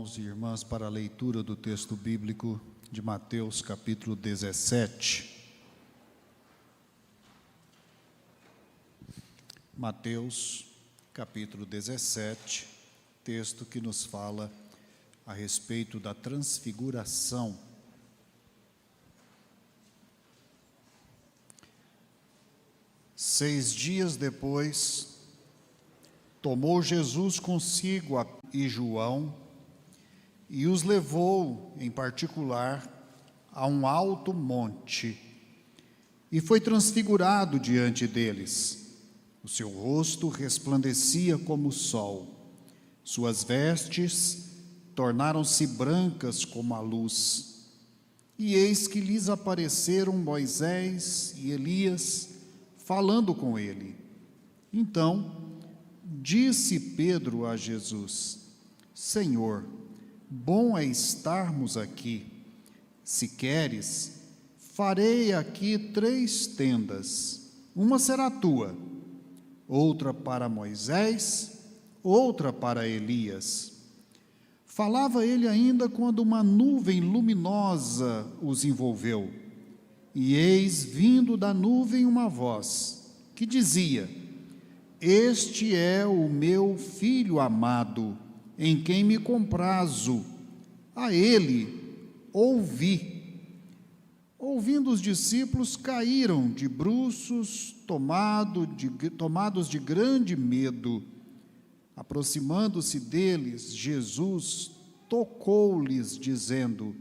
irmãos e irmãs, para a leitura do texto bíblico de Mateus, capítulo 17. Mateus, capítulo 17, texto que nos fala a respeito da transfiguração. Seis dias depois, tomou Jesus consigo e João e os levou, em particular, a um alto monte e foi transfigurado diante deles. O seu rosto resplandecia como o sol, suas vestes tornaram-se brancas como a luz. E eis que lhes apareceram Moisés e Elias, falando com ele. Então disse Pedro a Jesus: Senhor, bom é estarmos aqui. Se queres, farei aqui 3 tendas. Uma será tua, outra para Moisés, outra para Elias. Falava ele ainda quando uma nuvem luminosa os envolveu. E eis vindo da nuvem uma voz que dizia: Este é o meu filho amado, em quem me comprazo. A ele ouvi. Ouvindo os discípulos, caíram de bruços, tomados de grande medo. Aproximando-se deles, Jesus tocou-lhes, dizendo: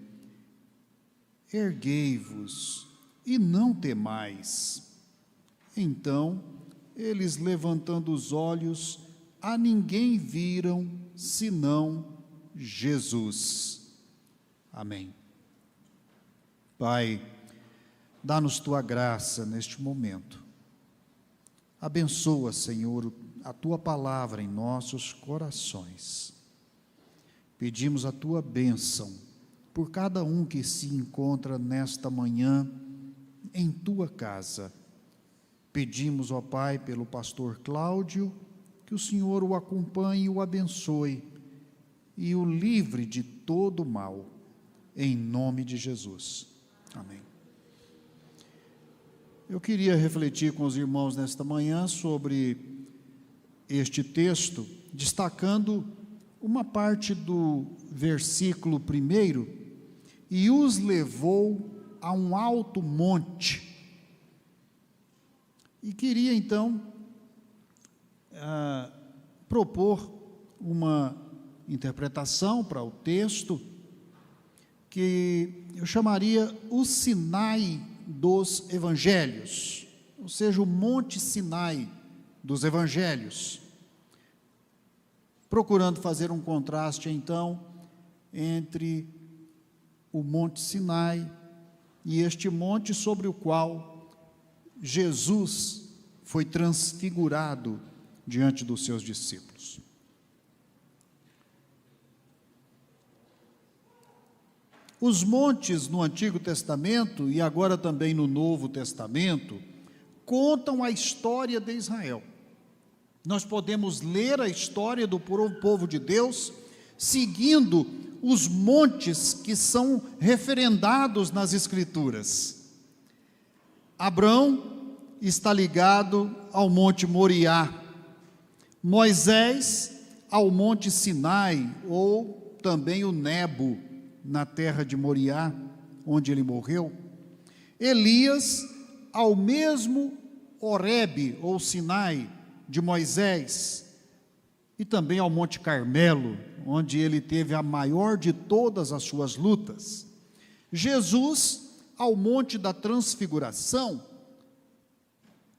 Erguei-vos e não temais. Então, eles, levantando os olhos, a ninguém viram, senão Jesus. Amém. Pai, dá-nos tua graça neste momento. Abençoa, Senhor, a tua palavra em nossos corações. Pedimos a tua bênção por cada um que se encontra nesta manhã em tua casa. Pedimos, ó Pai, pelo pastor Cláudio, que o Senhor o acompanhe e o abençoe e o livre de todo mal, em nome de Jesus. Amém. Eu queria refletir com os irmãos nesta manhã sobre este texto, destacando uma parte do versículo 1, e os levou a um alto monte. E queria então propor uma interpretação para o texto que eu chamaria o Sinai dos Evangelhos, ou seja, o Monte Sinai dos Evangelhos, procurando fazer um contraste então entre o Monte Sinai e este monte sobre o qual Jesus foi transfigurado diante dos seus discípulos. Os montes no Antigo Testamento e agora também no Novo Testamento contam a história de Israel. Nós podemos ler a história do povo de Deus seguindo os montes que são referendados nas Escrituras. Abrão está ligado ao Monte Moriá, Moisés ao Monte Sinai, ou também o Nebo, na terra de Moriá, onde ele morreu. Elias ao mesmo Horebe, ou Sinai, de Moisés, e também ao Monte Carmelo, onde ele teve a maior de todas as suas lutas. Jesus ao Monte da Transfiguração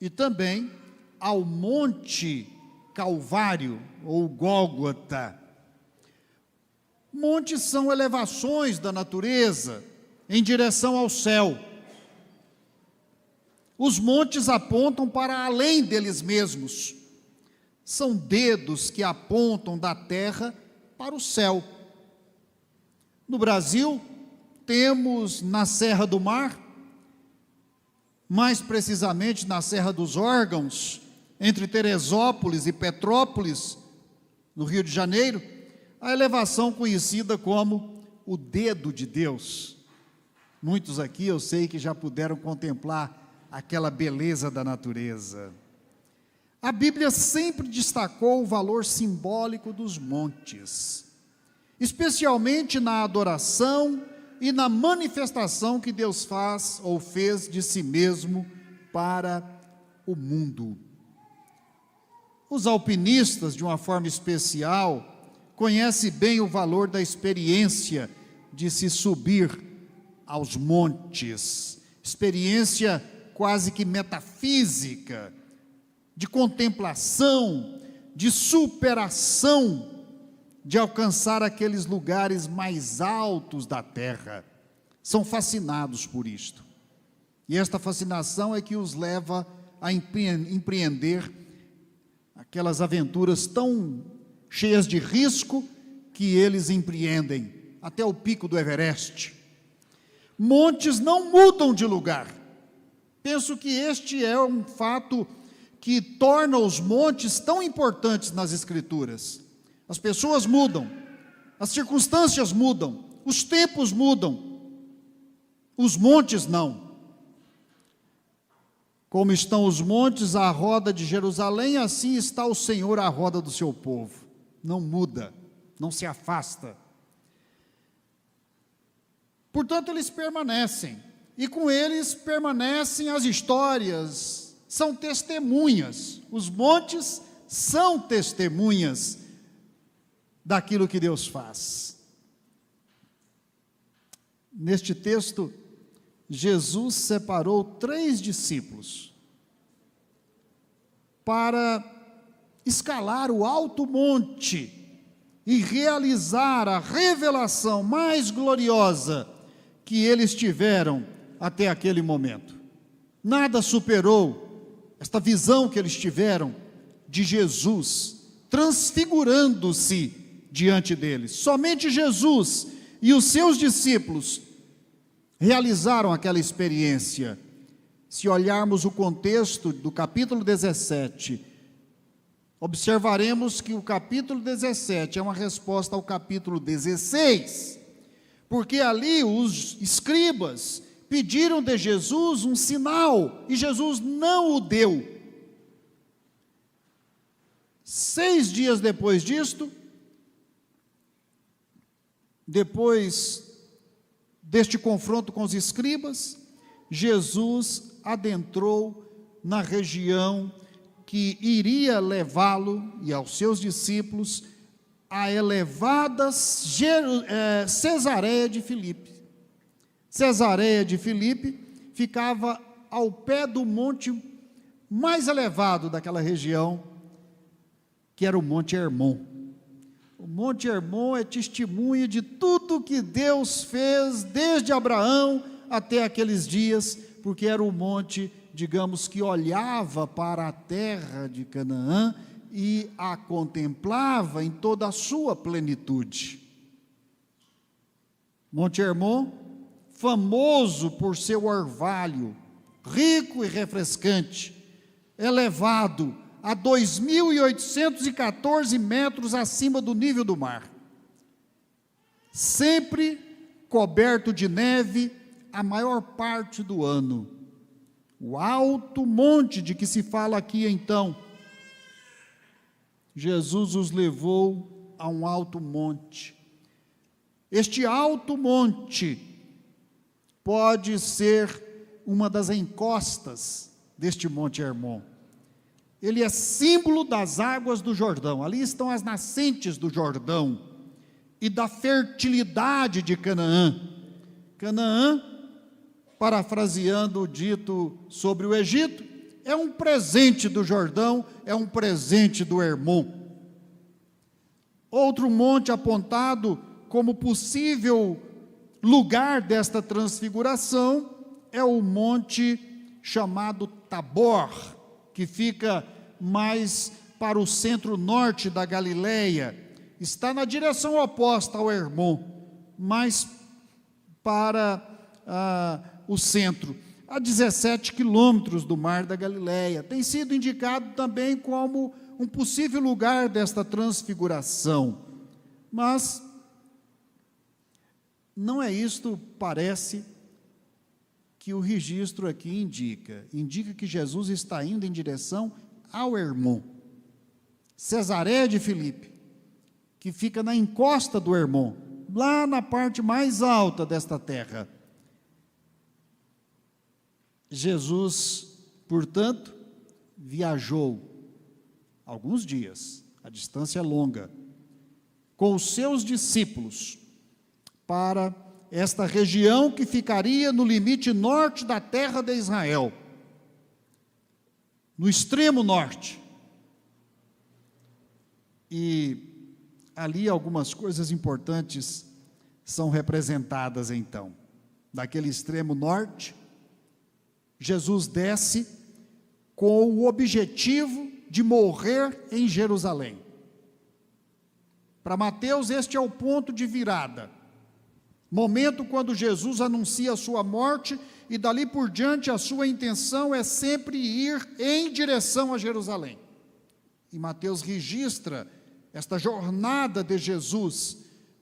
e também ao Monte Calvário, ou Gólgota. Montes são elevações da natureza em direção ao céu. Os montes apontam para além deles mesmos. São dedos que apontam da terra para o céu. No Brasil, temos na Serra do Mar, mais precisamente na Serra dos Órgãos, entre Teresópolis e Petrópolis, no Rio de Janeiro, a elevação conhecida como o dedo de Deus. Muitos aqui eu sei que já puderam contemplar aquela beleza da natureza. A Bíblia sempre destacou o valor simbólico dos montes, especialmente na adoração e na manifestação que Deus faz ou fez de si mesmo para o mundo. Os alpinistas, de uma forma especial, conhecem bem o valor da experiência de se subir aos montes, experiência quase que metafísica, de contemplação, de superação, de alcançar aqueles lugares mais altos da terra. São fascinados por isto. E esta fascinação é que os leva a empreender aquelas aventuras tão cheias de risco que eles empreendem, até o pico do Everest. Montes não mudam de lugar. Penso que este é um fato que torna os montes tão importantes nas Escrituras. As pessoas mudam, as circunstâncias mudam, os tempos mudam, os montes não. Como estão os montes à roda de Jerusalém, assim está o Senhor à roda do seu povo. Não muda, não se afasta. Portanto, eles permanecem, e com eles permanecem as histórias, são testemunhas. Os montes são testemunhas daquilo que Deus faz. Neste texto, Jesus separou 3 discípulos para escalar o alto monte e realizar a revelação mais gloriosa que eles tiveram até aquele momento. Nada superou esta visão que eles tiveram de Jesus transfigurando-se diante deles. Somente Jesus e os seus discípulos realizaram aquela experiência. Se olharmos o contexto do capítulo 17, observaremos que o capítulo 17 é uma resposta ao capítulo 16, porque ali os escribas pediram de Jesus um sinal, e Jesus não o deu. 6 dias depois disto, depois deste confronto com os escribas, Jesus adentrou na região que iria levá-lo e aos seus discípulos à elevada Cesareia de Filipe. Cesareia de Filipe ficava ao pé do monte mais elevado daquela região, que era o Monte Hermon. O Monte Hermon é testemunha de tudo que Deus fez desde Abraão até aqueles dias, porque era o monte, digamos, que olhava para a terra de Canaã e a contemplava em toda a sua plenitude. Monte Hermon, famoso por seu orvalho, rico e refrescante, elevado a 2.814 metros acima do nível do mar, sempre coberto de neve a maior parte do ano. O alto monte de que se fala aqui então, Jesus os levou a um alto monte. Este alto monte pode ser uma das encostas deste Monte Hermon. Ele é símbolo das águas do Jordão. Ali estão as nascentes do Jordão e da fertilidade de Canaã. Canaã, parafraseando o dito sobre o Egito, é um presente do Jordão, é um presente do Hermon. Outro monte apontado como possível lugar desta transfiguração é o monte chamado Tabor, que fica mais para o centro-norte da Galileia, está na direção oposta ao Hermon, mais para o centro, a 17 quilômetros do Mar da Galileia. Tem sido indicado também como um possível lugar desta transfiguração. Mas não é isto, parece, que o registro aqui indica. Indica que Jesus está indo em direção ao Hermon, Cesareia de Filipe, que fica na encosta do Hermon, lá na parte mais alta desta terra. Jesus, portanto, viajou alguns dias, a distância é longa, com os seus discípulos, para esta região que ficaria no limite norte da terra de Israel, no extremo norte. E ali algumas coisas importantes são representadas então. Daquele extremo norte, Jesus desce com o objetivo de morrer em Jerusalém. Para Mateus, este é o ponto de virada. Momento quando Jesus anuncia a sua morte e dali por diante a sua intenção é sempre ir em direção a Jerusalém. E Mateus registra esta jornada de Jesus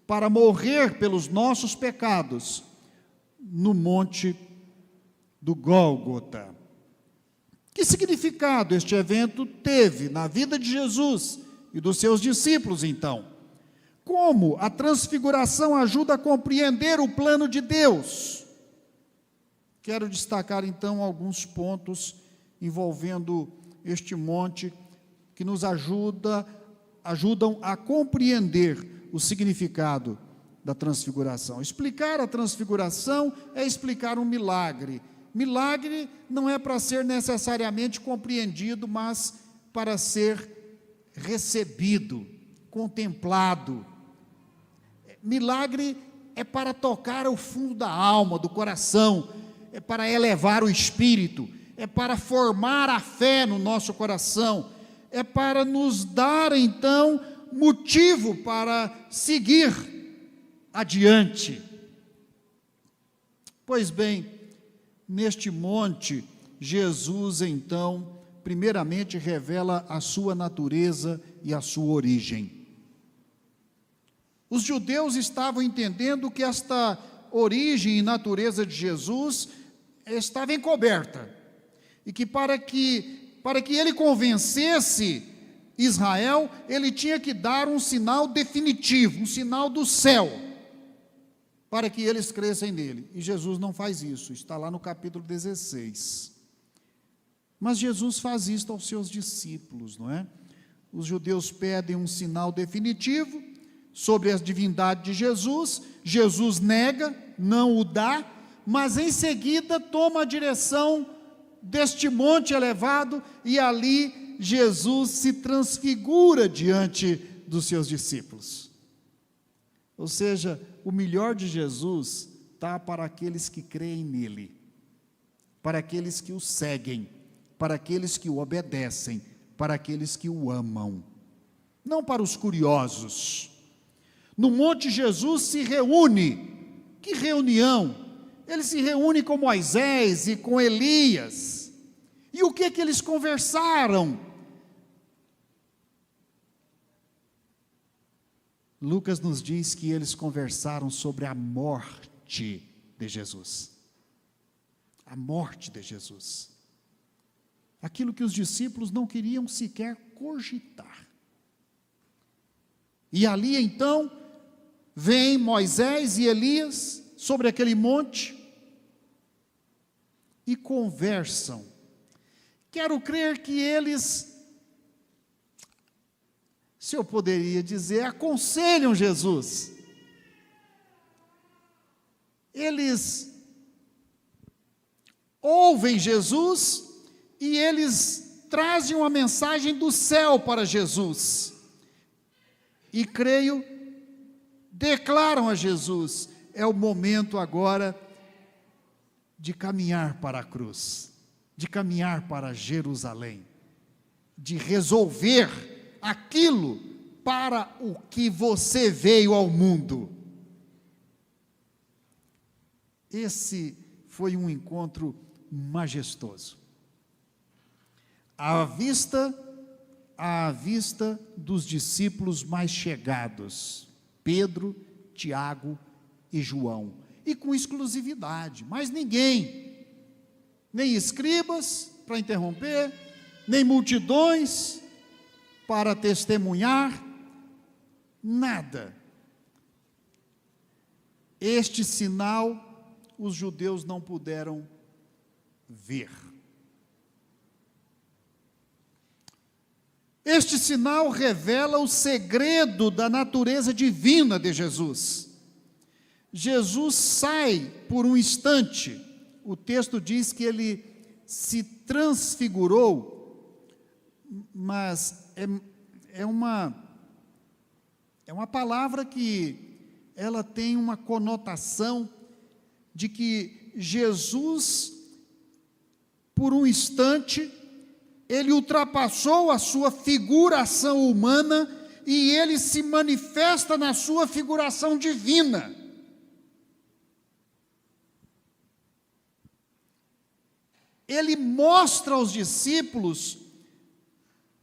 para morrer pelos nossos pecados no monte do Gólgota. Que significado este evento teve na vida de Jesus e dos seus discípulos, então? Como a transfiguração ajuda a compreender o plano de Deus? Quero destacar, então, alguns pontos envolvendo este monte que nos ajudam a compreender o significado da transfiguração. Explicar a transfiguração é explicar um milagre. Milagre não é para ser necessariamente compreendido, mas para ser recebido, contemplado. Milagre é para tocar o fundo da alma, do coração, é para elevar o espírito, é para formar a fé no nosso coração, é para nos dar então motivo para seguir adiante. Pois bem, neste monte, Jesus então, primeiramente revela a sua natureza e a sua origem. Os judeus estavam entendendo que esta origem e natureza de Jesus estava encoberta, e que para que ele convencesse Israel, ele tinha que dar um sinal definitivo, um sinal do céu, para que eles crescem nele. E Jesus não faz isso, está lá no capítulo 16. Mas Jesus faz isto aos seus discípulos, não é? Os judeus pedem um sinal definitivo sobre a divindade de Jesus. Jesus nega, não o dá, mas em seguida toma a direção deste monte elevado e ali Jesus se transfigura diante dos seus discípulos. Ou seja, o melhor de Jesus está para aqueles que creem nele, para aqueles que o seguem, para aqueles que o obedecem, para aqueles que o amam, não para os curiosos. No monte Jesus se reúne. Que reunião! Ele se reúne com Moisés e com Elias. E o que eles conversaram? Lucas nos diz que eles conversaram sobre a morte de Jesus. A morte de Jesus. Aquilo que os discípulos não queriam sequer cogitar. E ali então, vêm Moisés e Elias sobre aquele monte e conversam. Quero crer que eles, se eu poderia dizer, aconselham Jesus. Eles ouvem Jesus e eles trazem uma mensagem do céu para Jesus. E creio, declaram a Jesus: é o momento agora de caminhar para a cruz, de caminhar para Jerusalém, de resolver aquilo para o que você veio ao mundo. Esse foi um encontro majestoso. À vista dos discípulos mais chegados, Pedro, Tiago e João, e com exclusividade, mas ninguém, nem escribas para interromper, nem multidões para testemunhar, nada. Este sinal os judeus não puderam ver. Este sinal revela o segredo da natureza divina de Jesus. Jesus sai por um instante, o texto diz que ele se transfigurou, mas é uma palavra que ela tem uma conotação de que Jesus, por um instante, ele ultrapassou a sua figuração humana e ele se manifesta na sua figuração divina. Ele mostra aos discípulos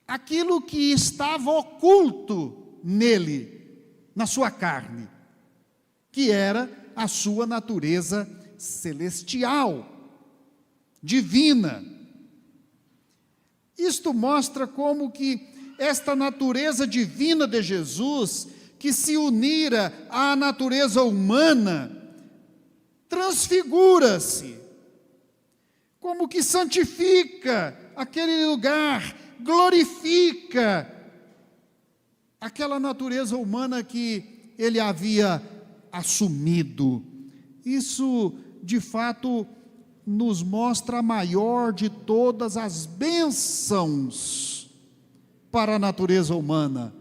aquilo que estava oculto nele, na sua carne, que era a sua natureza celestial, divina. Isto mostra como que esta natureza divina de Jesus, que se unira à natureza humana, transfigura-se, como que santifica aquele lugar, glorifica aquela natureza humana que ele havia assumido. Isso, de fato, nos mostra a maior de todas as bênçãos para a natureza humana.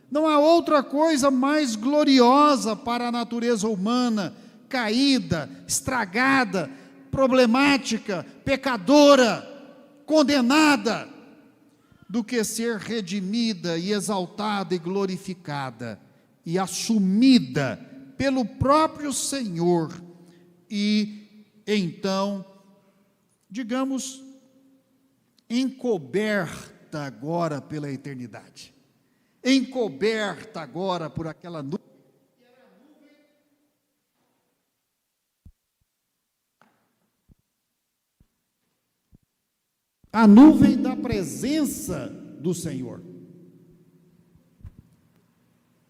Não há outra coisa mais gloriosa para a natureza humana, caída, estragada, problemática, pecadora, condenada, do que ser redimida e exaltada e glorificada e assumida pelo próprio Senhor e então, digamos, encoberta agora pela eternidade, encoberta agora por aquela nuvem. A nuvem da presença do Senhor.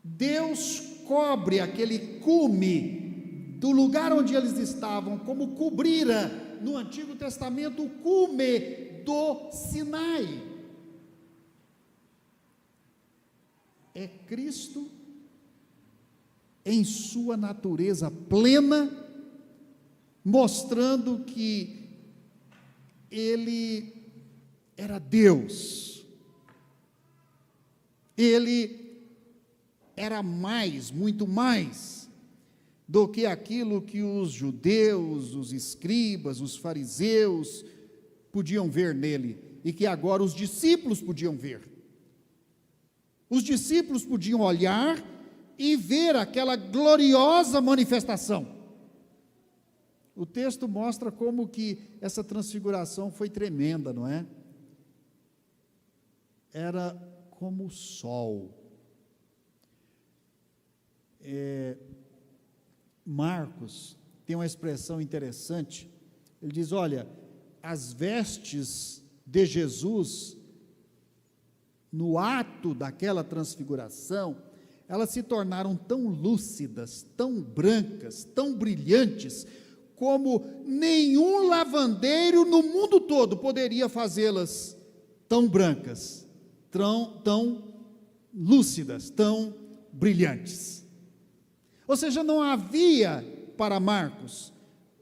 Deus cobre aquele cume do lugar onde eles estavam, como cobrira no Antigo Testamento o cume do Sinai. É Cristo em sua natureza plena, mostrando que Ele era Deus, Ele era mais, muito mais, do que aquilo que os judeus, os escribas, os fariseus podiam ver nele, e que agora os discípulos podiam ver. Os discípulos podiam olhar e ver aquela gloriosa manifestação. O texto mostra como que essa transfiguração foi tremenda, não é? Era como o sol. Marcos tem uma expressão interessante, ele diz, olha, as vestes de Jesus, no ato daquela transfiguração, elas se tornaram tão lúcidas, tão brancas, tão brilhantes, como nenhum lavandeiro no mundo todo poderia fazê-las tão brancas, tão lúcidas, tão brilhantes. Ou seja, não havia para Marcos,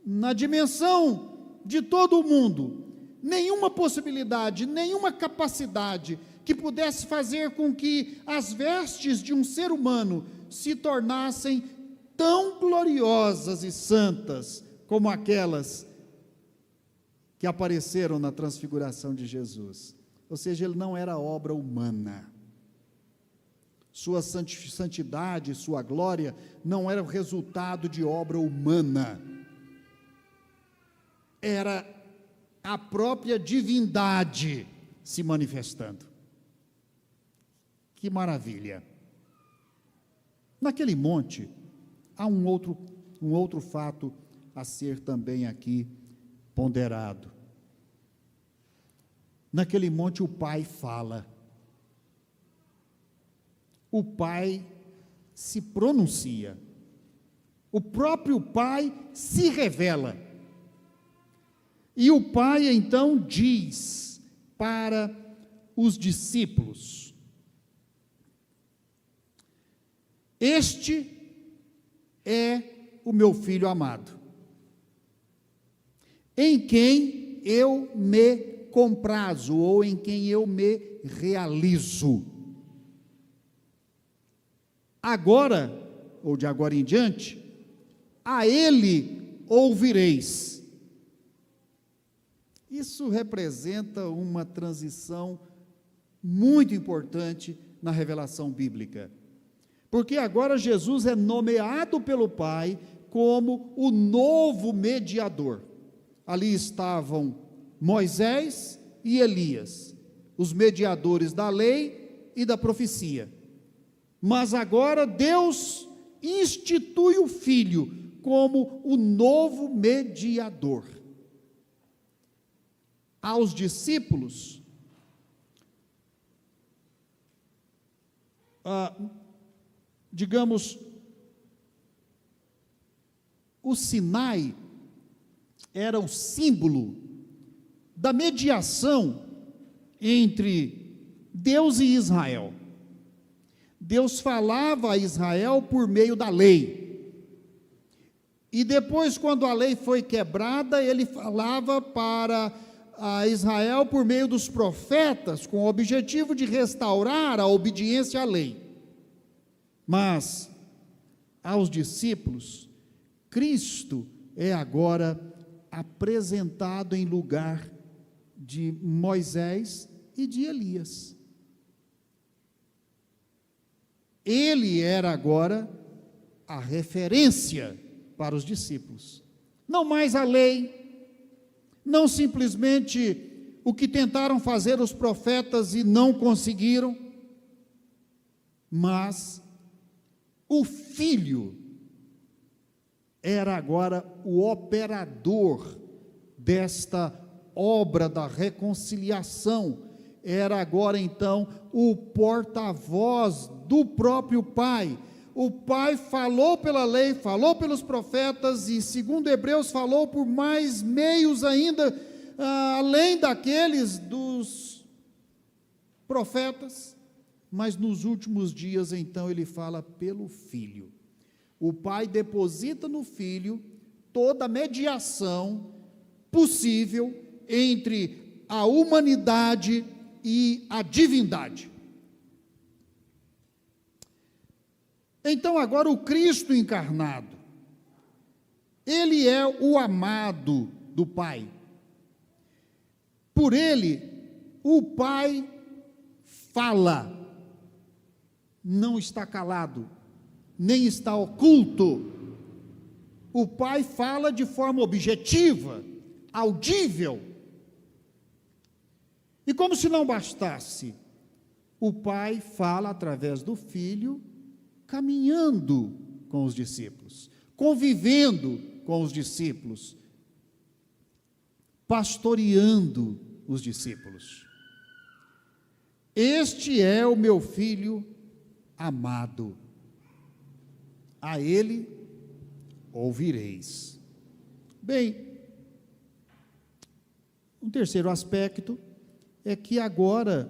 na dimensão de todo o mundo, nenhuma possibilidade, nenhuma capacidade que pudesse fazer com que as vestes de um ser humano se tornassem tão gloriosas e santas como aquelas que apareceram na transfiguração de Jesus. Ou seja, ele não era obra humana. Sua santidade, sua glória não era o resultado de obra humana. Era a própria divindade se manifestando. Que maravilha! Naquele monte, há um outro fato a ser também aqui ponderado. Naquele monte o Pai fala. O Pai se pronuncia. O próprio Pai se revela. E o Pai então diz para os discípulos: este é o meu filho amado, em quem eu me comprazo, ou em quem eu me realizo. Agora, ou de agora em diante, a ele ouvireis. Isso representa uma transição muito importante na revelação bíblica, porque agora Jesus é nomeado pelo Pai como o novo mediador. Ali estavam Moisés e Elias, os mediadores da lei e da profecia. Mas agora Deus institui o Filho como o novo mediador. Aos discípulos, digamos, o Sinai era o símbolo da mediação entre Deus e Israel. Deus falava a Israel por meio da lei. E depois, quando a lei foi quebrada, ele falava para a Israel por meio dos profetas, com o objetivo de restaurar a obediência à lei. Mas, aos discípulos, Cristo é agora apresentado em lugar de Moisés e de Elias. Ele era agora a referência para os discípulos. Não mais a lei, não simplesmente o que tentaram fazer os profetas e não conseguiram, mas o Filho era agora o operador desta obra da reconciliação, era agora então o porta-voz do próprio Pai. O Pai falou pela lei, falou pelos profetas e, segundo Hebreus, falou por mais meios ainda, além daqueles dos profetas, mas nos últimos dias então ele fala pelo Filho. O Pai deposita no Filho toda a mediação possível entre a humanidade e a divindade. Então agora o Cristo encarnado, ele é o amado do Pai. Por ele, o Pai fala, não está calado, nem está oculto. O Pai fala de forma objetiva, audível. E como se não bastasse, o Pai fala através do Filho, caminhando com os discípulos, convivendo com os discípulos, pastoreando os discípulos. Este é o meu Filho amado, a ele ouvireis. Bem, um terceiro aspecto é que agora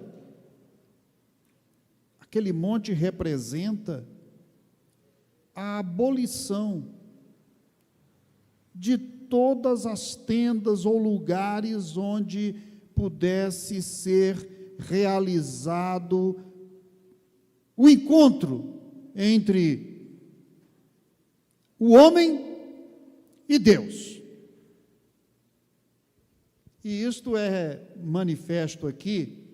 aquele monte representa a abolição de todas as tendas ou lugares onde pudesse ser realizado o encontro entre o homem e Deus. E isto é manifesto aqui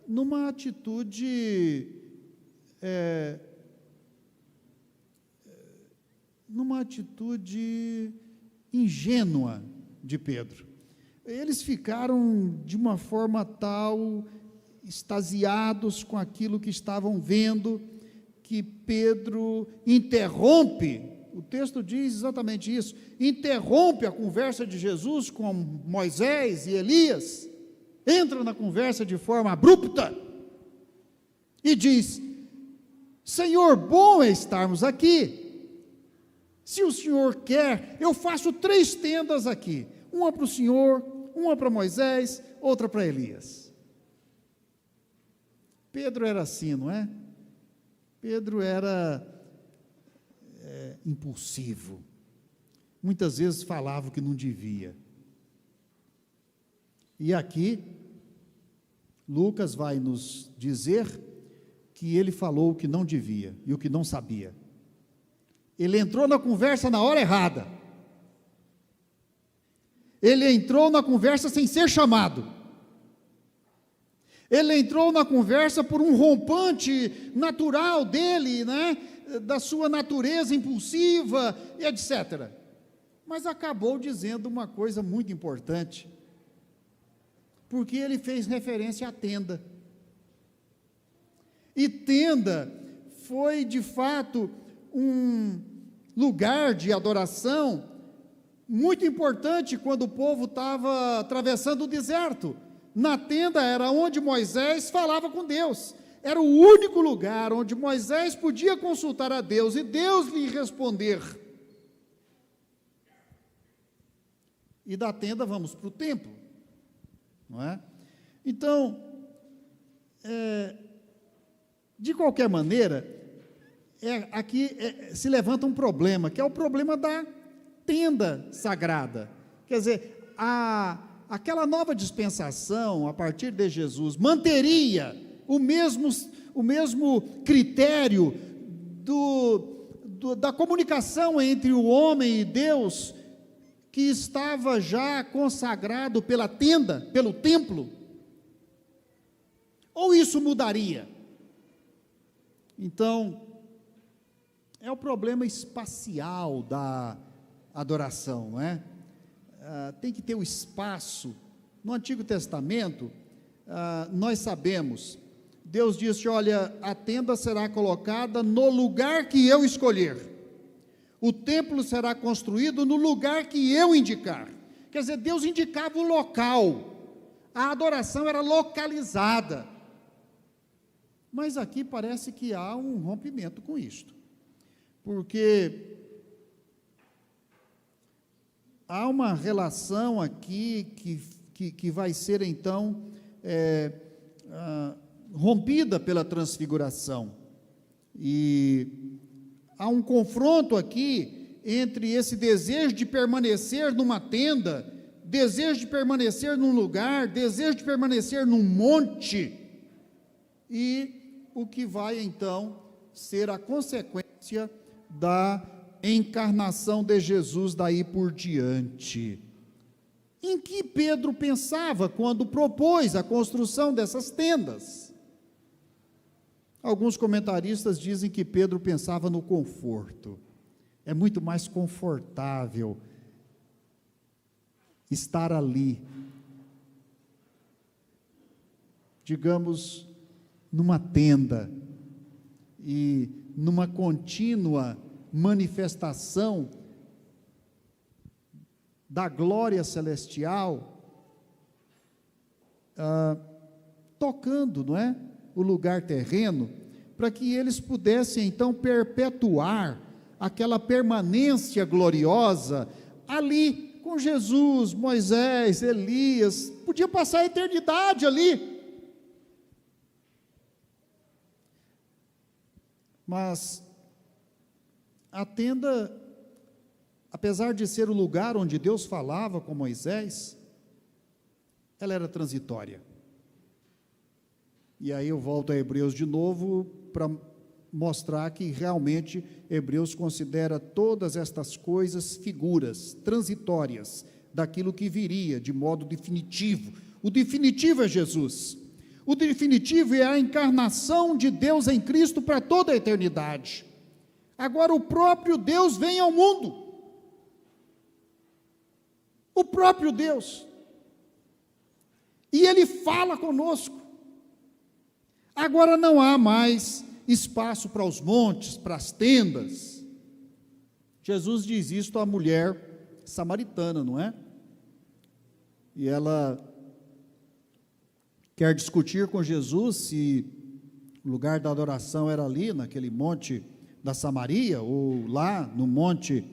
numa atitude ingênua de Pedro. Eles ficaram de uma forma tal, extasiados com aquilo que estavam vendo, que Pedro interrompe, o texto diz exatamente isso, interrompe a conversa de Jesus com Moisés e Elias, entra na conversa de forma abrupta e diz: Senhor, bom é estarmos aqui. Se o Senhor quer, eu faço 3 tendas aqui, uma para o Senhor, uma para Moisés, outra para Elias. Pedro era assim, não é? Pedro era impulsivo, muitas vezes falava o que não devia. E aqui, Lucas vai nos dizer que ele falou o que não devia e o que não sabia. Ele entrou na conversa na hora errada. Ele entrou na conversa sem ser chamado. Ele entrou na conversa por um rompante natural dele, né? Da sua natureza impulsiva, etc. Mas acabou dizendo uma coisa muito importante, porque ele fez referência à tenda. E tenda foi, de fato, um lugar de adoração muito importante quando o povo estava atravessando o deserto. Na tenda era onde Moisés falava com Deus. Era o único lugar onde Moisés podia consultar a Deus e Deus lhe responder. E da tenda vamos para o templo, não é? Então, de qualquer maneira, aqui se levanta um problema, que é o problema da tenda sagrada. Quer dizer, aquela nova dispensação, a partir de Jesus, manteria o mesmo critério da comunicação entre o homem e Deus, que estava já consagrado pela tenda, pelo templo? Ou isso mudaria? Então, é o problema espacial da adoração, não é? Tem que ter o espaço. No Antigo Testamento, nós sabemos, Deus disse: olha, a tenda será colocada no lugar que eu escolher, o templo será construído no lugar que eu indicar. Quer dizer, Deus indicava o local, a adoração era localizada. Mas aqui parece que há um rompimento com isto, porque há uma relação aqui que vai ser então rompida pela transfiguração, e há um confronto aqui entre esse desejo de permanecer numa tenda, desejo de permanecer num lugar, desejo de permanecer num monte, e o que vai então ser a consequência da encarnação de Jesus daí por diante. Em que Pedro pensava quando propôs a construção dessas tendas? Alguns comentaristas dizem que Pedro pensava no conforto. É muito mais confortável estar ali, digamos, numa tenda, e numa contínua manifestação da glória celestial, tocando, não é, o lugar terreno, para que eles pudessem então perpetuar aquela permanência gloriosa ali com Jesus, Moisés, Elias. Podia passar a eternidade ali. Mas a tenda, apesar de ser o lugar onde Deus falava com Moisés, ela era transitória. E aí eu volto a Hebreus de novo para mostrar que realmente Hebreus considera todas estas coisas figuras transitórias daquilo que viria de modo definitivo. O definitivo é Jesus. O definitivo é a encarnação de Deus em Cristo para toda a eternidade. Agora o próprio Deus vem ao mundo. O próprio Deus. E Ele fala conosco. Agora não há mais espaço para os montes, para as tendas. Jesus diz isto à mulher samaritana, não é? E ela quer discutir com Jesus se o lugar da adoração era ali, naquele monte da Samaria, ou lá no monte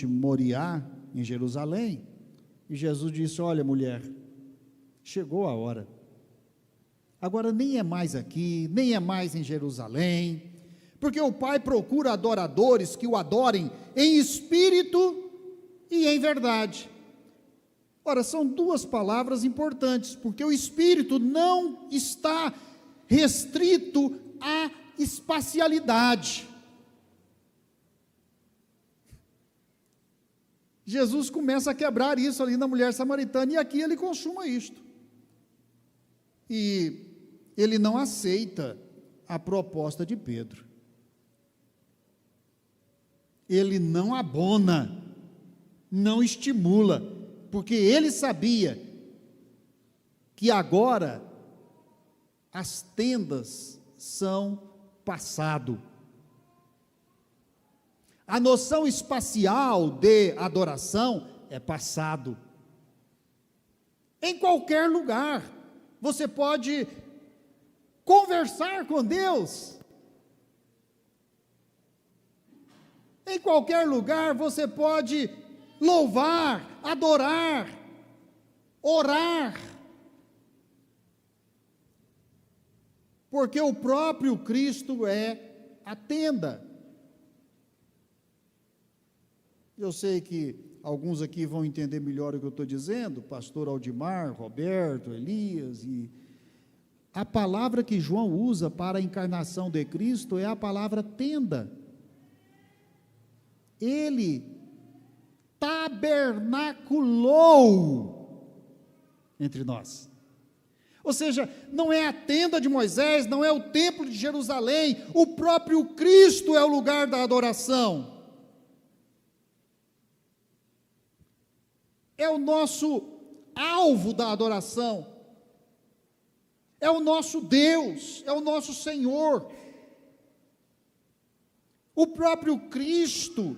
Moriá, em Jerusalém. E Jesus disse: olha, mulher, chegou a hora. Agora nem é mais aqui, nem é mais em Jerusalém, porque o Pai procura adoradores que o adorem em espírito e em verdade. Ora, são duas palavras importantes, porque o espírito não está restrito à espacialidade. Jesus começa a quebrar isso ali na mulher samaritana, e aqui ele consuma isto. E ele não aceita a proposta de Pedro. Ele não abona, não estimula, porque ele sabia que agora as tendas são passado. A noção espacial de adoração é passado. Em qualquer lugar, você pode conversar com Deus. Em qualquer lugar você pode louvar, adorar, orar. Porque o próprio Cristo é a tenda. Eu sei que alguns aqui vão entender melhor o que eu estou dizendo, pastor Aldimar, Roberto, Elias, e a palavra que João usa para a encarnação de Cristo é a palavra tenda. Ele tabernaculou entre nós. Ou seja, não é a tenda de Moisés, não é o templo de Jerusalém, o próprio Cristo é o lugar da adoração. É o nosso alvo da adoração, é o nosso Deus, é o nosso Senhor. O próprio Cristo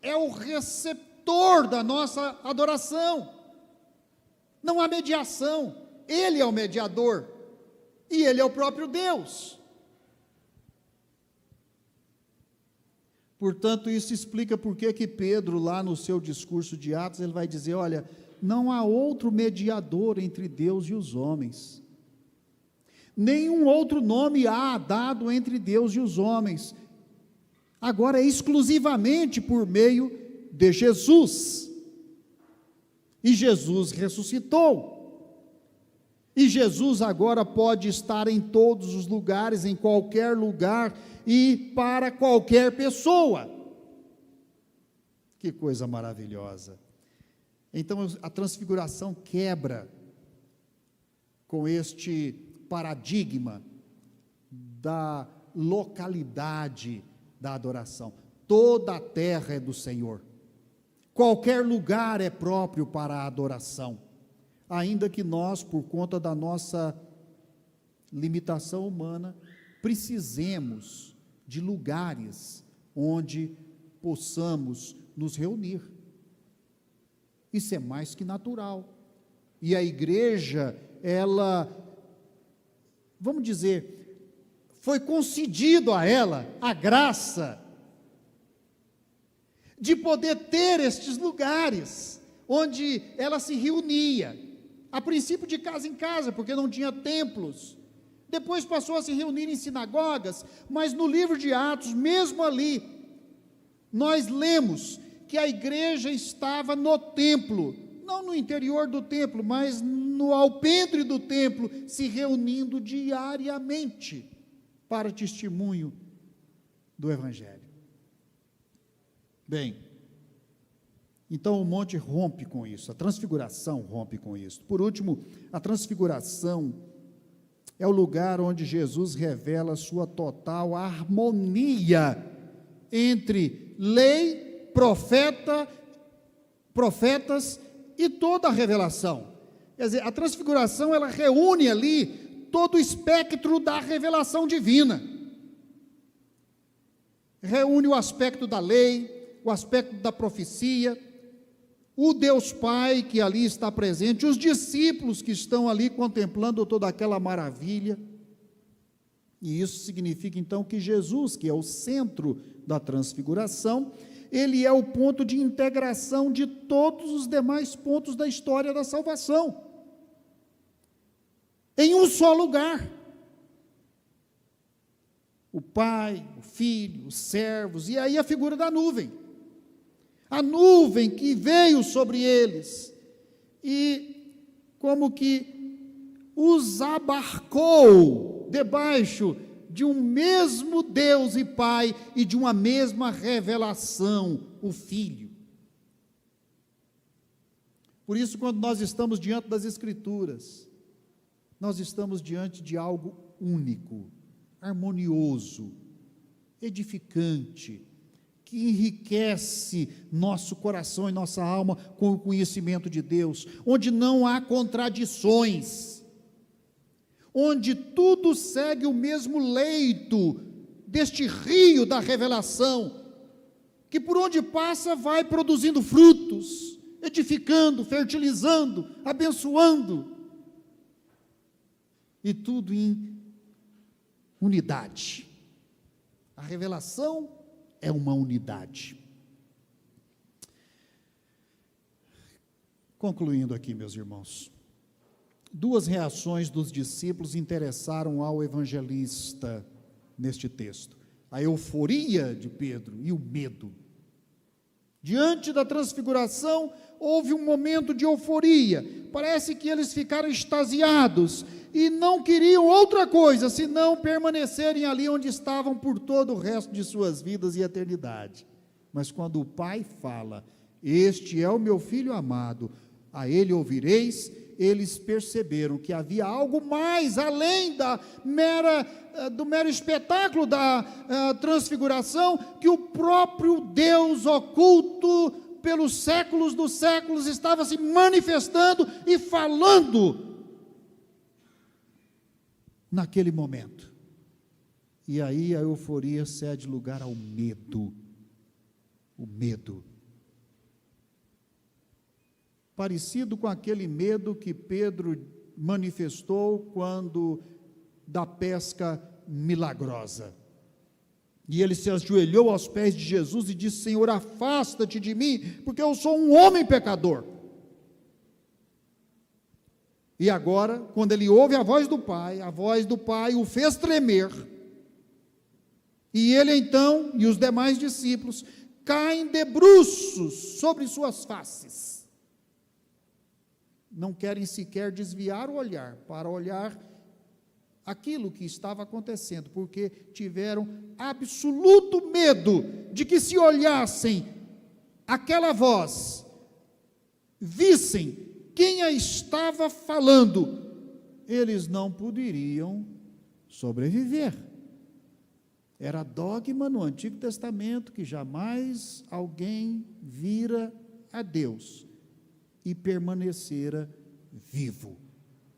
é o receptor da nossa adoração. Não há mediação, Ele é o mediador, e Ele é o próprio Deus. Portanto, isso explica por que Pedro, lá no seu discurso de Atos, ele vai dizer: olha, não há outro mediador entre Deus e os homens, nenhum outro nome há dado entre Deus e os homens, agora é exclusivamente por meio de Jesus, e Jesus ressuscitou, e Jesus agora pode estar em todos os lugares, em qualquer lugar, e para qualquer pessoa. Que coisa maravilhosa! Então a transfiguração quebra com este paradigma da localidade da adoração. Toda a terra é do Senhor, qualquer lugar é próprio para a adoração, ainda que nós, por conta da nossa limitação humana, precisemos de lugares onde possamos nos reunir. Isso é mais que natural. E a igreja, ela, vamos dizer, foi concedido a ela a graça de poder ter estes lugares onde ela se reunia, a princípio de casa em casa, porque não tinha templos. Depois passou a se reunir em sinagogas, mas no livro de Atos, mesmo ali, nós lemos que a igreja estava no templo, não no interior do templo, mas no alpendre do templo, se reunindo diariamente para testemunho do Evangelho. Bem, então o monte rompe com isso, a transfiguração rompe com isso. Por último, a transfiguração é o lugar onde Jesus revela a sua total harmonia entre lei, profetas e toda a revelação. Quer dizer, a transfiguração, ela reúne ali todo o espectro da revelação divina. Reúne o aspecto da lei, o aspecto da profecia, o Deus Pai que ali está presente, os discípulos que estão ali contemplando toda aquela maravilha. E isso significa então que Jesus, que é o centro da transfiguração, ele é o ponto de integração de todos os demais pontos da história da salvação, em um só lugar. O Pai, o Filho, os servos, e aí a figura da nuvem. A nuvem que veio sobre eles e como que os abarcou debaixo de um mesmo Deus e Pai e de uma mesma revelação, o Filho. Por isso, quando nós estamos diante das Escrituras, nós estamos diante de algo único, harmonioso, edificante, que enriquece nosso coração e nossa alma com o conhecimento de Deus, onde não há contradições, onde tudo segue o mesmo leito deste rio da revelação, que por onde passa vai produzindo frutos, edificando, fertilizando, abençoando, e tudo em unidade. A revelação é uma unidade. Concluindo aqui, meus irmãos, duas reações dos discípulos interessaram ao evangelista neste texto: a euforia de Pedro e o medo. Diante da transfiguração, houve um momento de euforia, parece que eles ficaram extasiados, e não queriam outra coisa, senão permanecerem ali onde estavam por todo o resto de suas vidas e eternidade. Mas quando o Pai fala, este é o meu Filho amado, a ele ouvireis, eles perceberam que havia algo mais, além do mero espetáculo da transfiguração, que o próprio Deus oculto pelos séculos dos séculos estava se manifestando e falando naquele momento. E aí a euforia cede lugar ao medo. O medo. Parecido com aquele medo que Pedro manifestou quando da pesca milagrosa. E ele se ajoelhou aos pés de Jesus e disse: Senhor, afasta-te de mim, porque eu sou um homem pecador. E agora, quando ele ouve a voz do Pai o fez tremer, e ele então, e os demais discípulos, caem de bruços sobre suas faces, não querem sequer desviar o olhar, para olhar aquilo que estava acontecendo, porque tiveram absoluto medo, de que se olhassem aquela voz, vissem quem a estava falando, eles não poderiam sobreviver. Era dogma no Antigo Testamento que jamais alguém vira a Deus e permanecera vivo.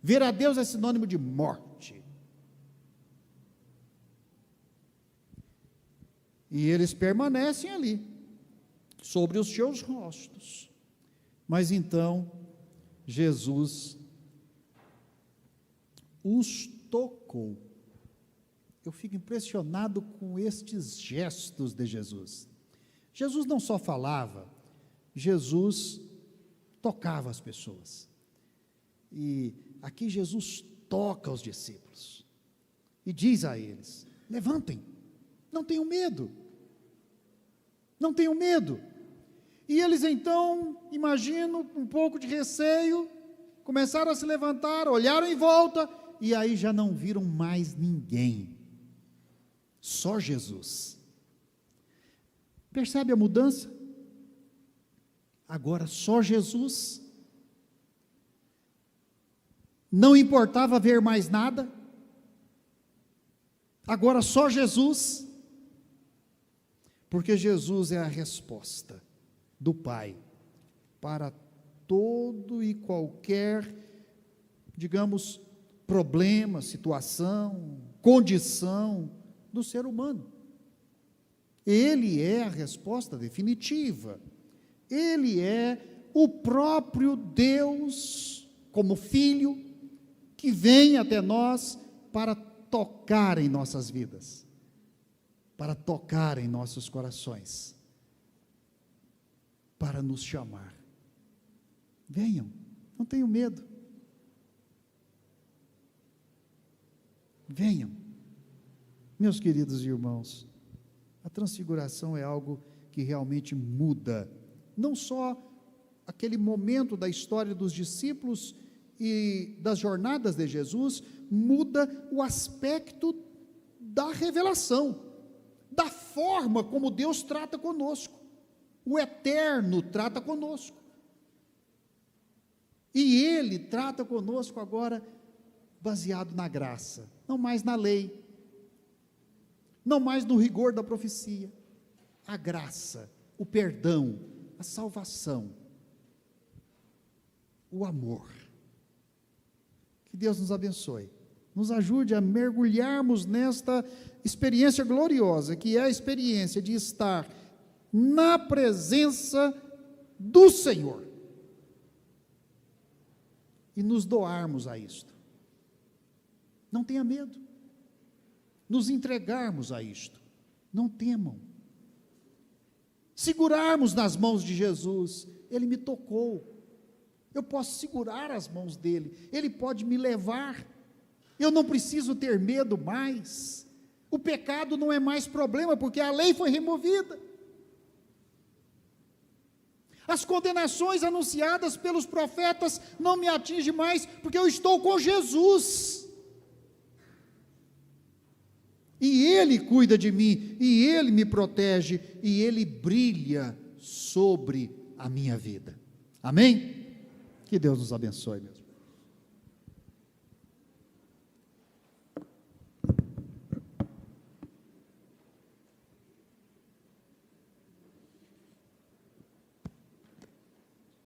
Ver a Deus é sinônimo de morte. E eles permanecem ali, sobre os seus rostos. Mas então Jesus os tocou. Eu fico impressionado com estes gestos de Jesus. Jesus não só falava, Jesus tocava as pessoas. E aqui Jesus toca os discípulos e diz a eles: levantem, não tenham medo, não tenham medo. E eles então, imagino, um pouco de receio, começaram a se levantar, olharam em volta, e aí já não viram mais ninguém, só Jesus. Percebe a mudança? Agora só Jesus, não importava ver mais nada, agora só Jesus, porque Jesus é a resposta do Pai para todo e qualquer, digamos, problema, situação, condição do ser humano. Ele é a resposta definitiva. Ele é o próprio Deus, como Filho, que vem até nós para tocar em nossas vidas, para tocar em nossos corações, para nos chamar. Venham, não tenham medo. Venham. Meus queridos irmãos, a transfiguração é algo que realmente muda, não só aquele momento da história dos discípulos e das jornadas de Jesus, muda o aspecto da revelação, da forma como Deus trata conosco. O Eterno trata conosco. E Ele trata conosco agora baseado na graça, não mais na lei, não mais no rigor da profecia. A graça, o perdão, a salvação, o amor. Que Deus nos abençoe, nos ajude a mergulharmos nesta experiência gloriosa, que é a experiência de estar na presença do Senhor, e nos doarmos a isto. Não tenha medo, nos entregarmos a isto, não temam, segurarmos nas mãos de Jesus. Ele me tocou, eu posso segurar as mãos dele, ele pode me levar, eu não preciso ter medo mais, o pecado não é mais problema, porque a lei foi removida, as condenações anunciadas pelos profetas não me atingem mais, porque eu estou com Jesus, e Ele cuida de mim, e Ele me protege, e Ele brilha sobre a minha vida. Amém? Que Deus nos abençoe, meus irmãos.